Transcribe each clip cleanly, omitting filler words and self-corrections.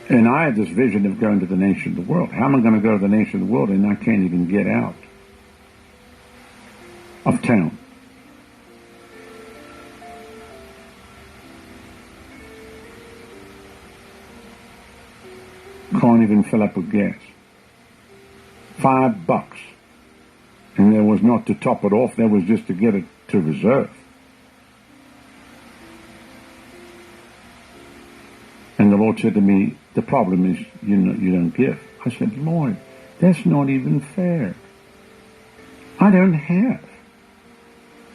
And I had this vision of going to the nation of the world. How am I going to go to the nation of the world and I can't even get out of town? Can't even fill up with gas. $5. And there was not to top it off, there was just to get it to reserve. And the Lord said to me, the problem is you don't give. I said, Lord, that's not even fair. I don't have.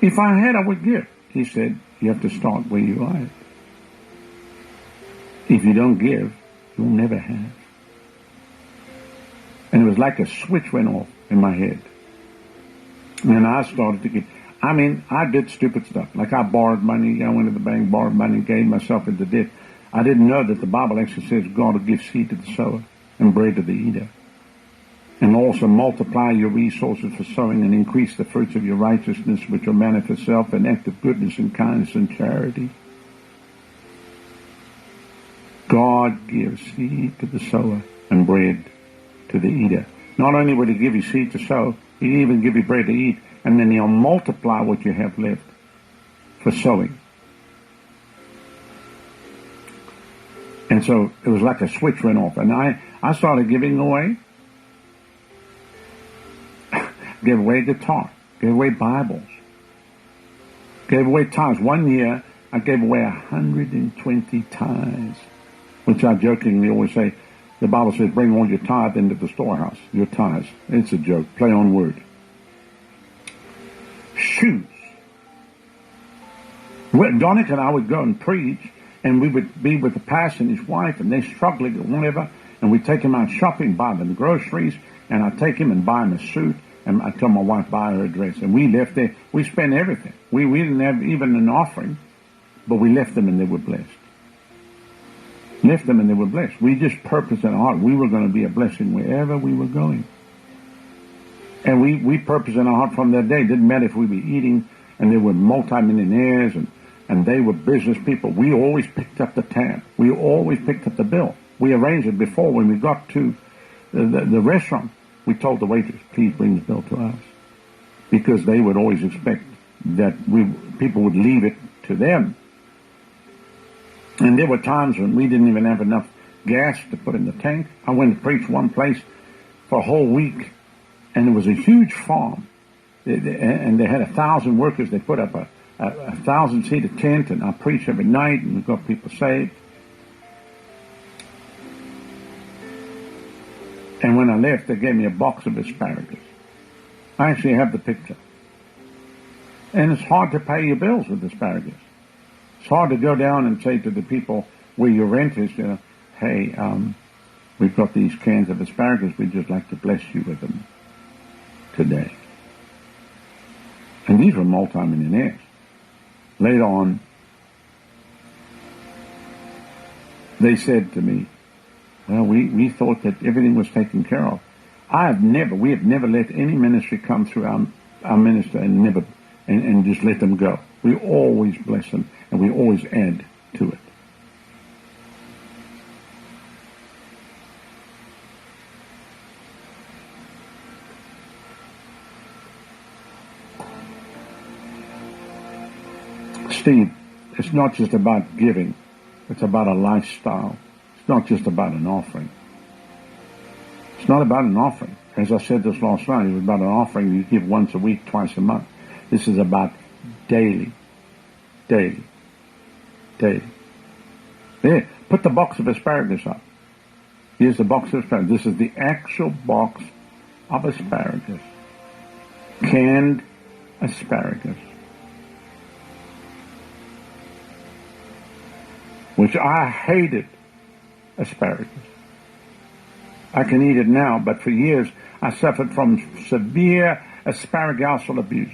If I had, I would give. He said, you have to start where you are. If you don't give, you'll never have. And it was like a switch went off in my head. And I started to give. I mean, I did stupid stuff. Like I borrowed money. I went to the bank, borrowed money, gave myself into debt. I didn't know that the Bible actually says God will give seed to the sower and bread to the eater. And also multiply your resources for sowing and increase the fruits of your righteousness, which will manifest itself in act of goodness and kindness and charity. God gives seed to the sower and bread to the eater. Not only will he give you seed to sow, he'll even give you bread to eat, and then he'll multiply what you have left for sowing. And so it was like a switch went off, and I started giving away. Gave away guitar, gave away Bibles, gave away tithes. One year I gave away 120 tithes, which I jokingly always say, the Bible says, bring all your tithe into the storehouse, your tithes. It's a joke, play on word. Shoes. Donica and I would go and preach, and we would be with the pastor and his wife, and they're struggling or whatever, and we'd take him out shopping, buy them groceries, and I'd take him and buy him a suit, and I tell my wife, buy her a dress. And we left there. We spent everything. We didn't have even an offering, but we left them and they were blessed. Left them and they were blessed. We just purposed in our heart we were going to be a blessing wherever we were going. And we purposed in our heart from that day. It didn't matter if we were eating and they were multimillionaires and they were business people. We always picked up the tab. We always picked up the bill. We arranged it before when we got to the restaurant. We told the waitress, please bring the bill to us. Because they would always expect that people would leave it to them. And there were times when we didn't even have enough gas to put in the tank. I went to preach one place for a whole week, and it was a huge farm. And they had 1,000 workers. They put up a 1,000-seater tent, and I preached every night, and we got people saved. And when I left, they gave me a box of asparagus. I actually have the picture. And it's hard to pay your bills with asparagus. It's hard to go down and say to the people where your rent is, hey, we've got these cans of asparagus. We'd just like to bless you with them today. And these were multimillionaires. Later on, they said to me, well, we thought that everything was taken care of. We have never let any ministry come through our minister and just let them go. We always bless them, and we always add to it. Steve, it's not just about giving. It's about a lifestyle. It's not just about an offering. It's not about an offering. As I said this last night, it was about an offering you give once a week, twice a month. This is about daily. There, put the box of asparagus up. Here's the box of asparagus. This is the actual box of asparagus. Canned asparagus. Which I hated asparagus. I can eat it now, but for years I suffered from severe asparagus abuse.